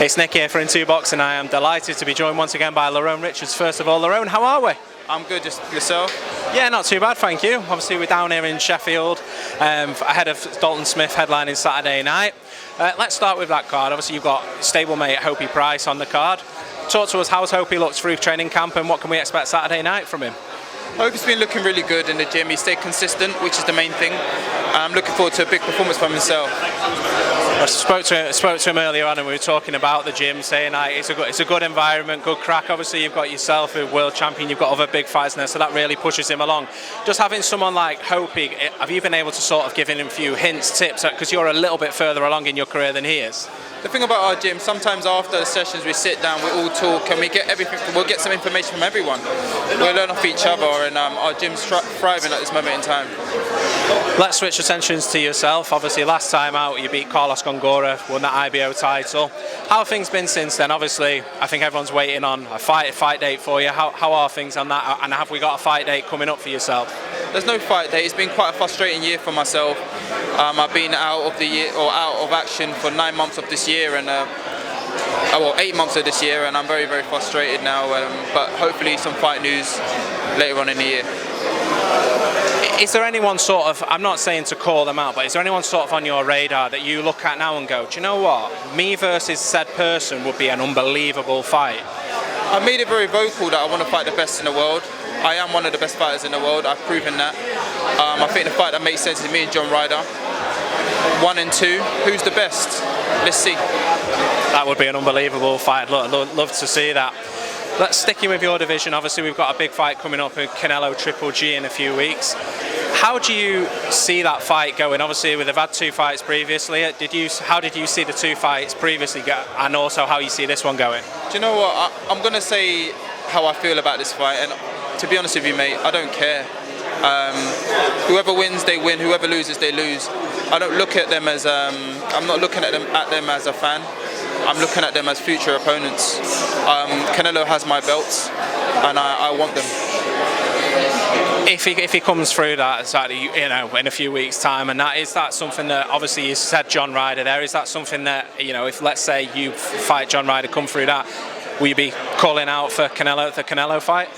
It's Nick here for In Two Box, and I am delighted to be joined once again by Lerrone Richards. First of all, Lerrone, how are we? I'm good, just yourself? Yeah, not too bad, thank you. Obviously, we're down here in Sheffield, ahead of Dalton Smith headlining Saturday night. Let's start with that card. Obviously, you've got stablemate Hopey Price on the card. Talk to us, how's Hopey looked through training camp, and what can we expect Saturday night from him? Hopey's been looking really good in the gym. He stayed consistent, which is the main thing. I'm looking forward to a big performance from himself. I spoke to him earlier on, and we were talking about the gym, saying it's a good environment, good crack. Obviously, you've got yourself a world champion, you've got other big fights in there, so that really pushes him along. Just having someone like Hopey, have you been able to sort of give him a few hints, tips, because you're a little bit further along in your career than he is? The thing about our gym, sometimes after the sessions we sit down, we all talk, and we get everything. We'll get some information from everyone. We'll learn off each other, and our gym's thriving at this moment in time. Let's switch attentions to yourself. Obviously, last time out you beat Carlos Gongora, won that IBO title. How have things been since then? Obviously, I think everyone's waiting on a fight date for you. How are things on that? And have we got a fight date coming up for yourself? There's no fight date. It's been quite a frustrating year for myself. I've been out of the year or out of action for 9 months of this year, and 8 months of this year, and I'm very, very frustrated now. But hopefully, some fight news later on in the year. Is there anyone sort of, I'm not saying to call them out, but is there anyone sort of on your radar that you look at now and go, do you know what, me versus said person would be an unbelievable fight? I made it very vocal that I want to fight the best in the world. I am one of the best fighters in the world, I've proven that. I think the fight that makes sense is me and John Ryder. 1 and 2, who's the best? Let's see. That would be an unbelievable fight, love to see that. Let's stick in with your division. Obviously, we've got a big fight coming up with Canelo Triple G in a few weeks. How do you see that fight going? Obviously, they've had 2 fights previously. How did you see the 2 fights previously go, and also how you see this one going? Do you know what? I'm going to say how I feel about this fight, and to be honest with you, mate, I don't care. Whoever wins, they win. Whoever loses, they lose. I don't look at them as I'm not looking at them as a fan. I'm looking at them as future opponents. Canelo has my belts, and I want them. If he comes through that, exactly, in a few weeks' time, and is that something that, obviously you said John Ryder there, is that something that, if let's say you fight John Ryder, come through that, will you be calling out for the Canelo fight?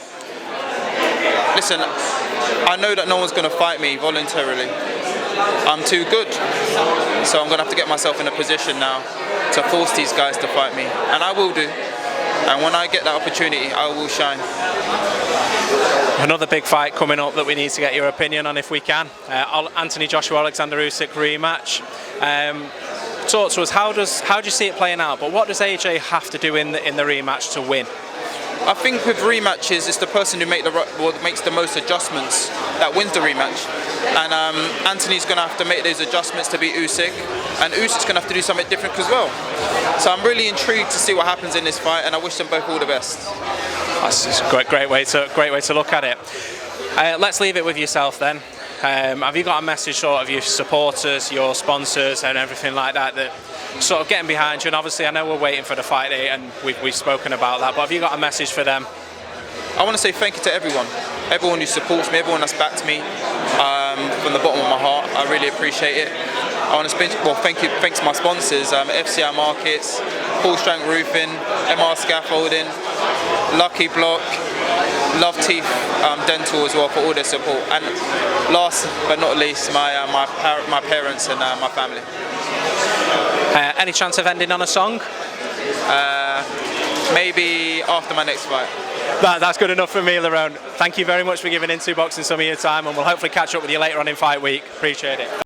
Listen, I know that no one's going to fight me voluntarily. I'm too good, so I'm going to have to get myself in a position now to force these guys to fight me, and I will do. And when I get that opportunity, I will shine. Another big fight coming up that we need to get your opinion on if we can. Anthony Joshua Alexander Usyk rematch. Talk to us, how do you see it playing out? But what does AJ have to do in the rematch to win? I think with rematches, it's the person who makes the most adjustments that wins the rematch. And Anthony's going to have to make those adjustments to beat Usyk, and Usyk's going to have to do something different as well. So I'm really intrigued to see what happens in this fight, and I wish them both all the best. That's a great way to look at it. Let's leave it with yourself then. Have you got a message sort of your supporters, your sponsors, and everything like that sort of getting behind you? And obviously, I know we're waiting for the fight date, and we've spoken about that. But have you got a message for them? I want to say thank you to everyone who supports me, everyone that's backed me from the bottom of my heart. I really appreciate it. I want to thanks to my sponsors, FCI Markets, Full Strength Roofing, MR Scaffolding, Lucky Block, Love Teeth Dental as well for all their support. And last but not least, my parents and my family. Any chance of ending on a song? Maybe after my next fight. That's good enough for me, Lerrone. Thank you very much for giving In Two Boxing some of your time, and we'll hopefully catch up with you later on in fight week. Appreciate it.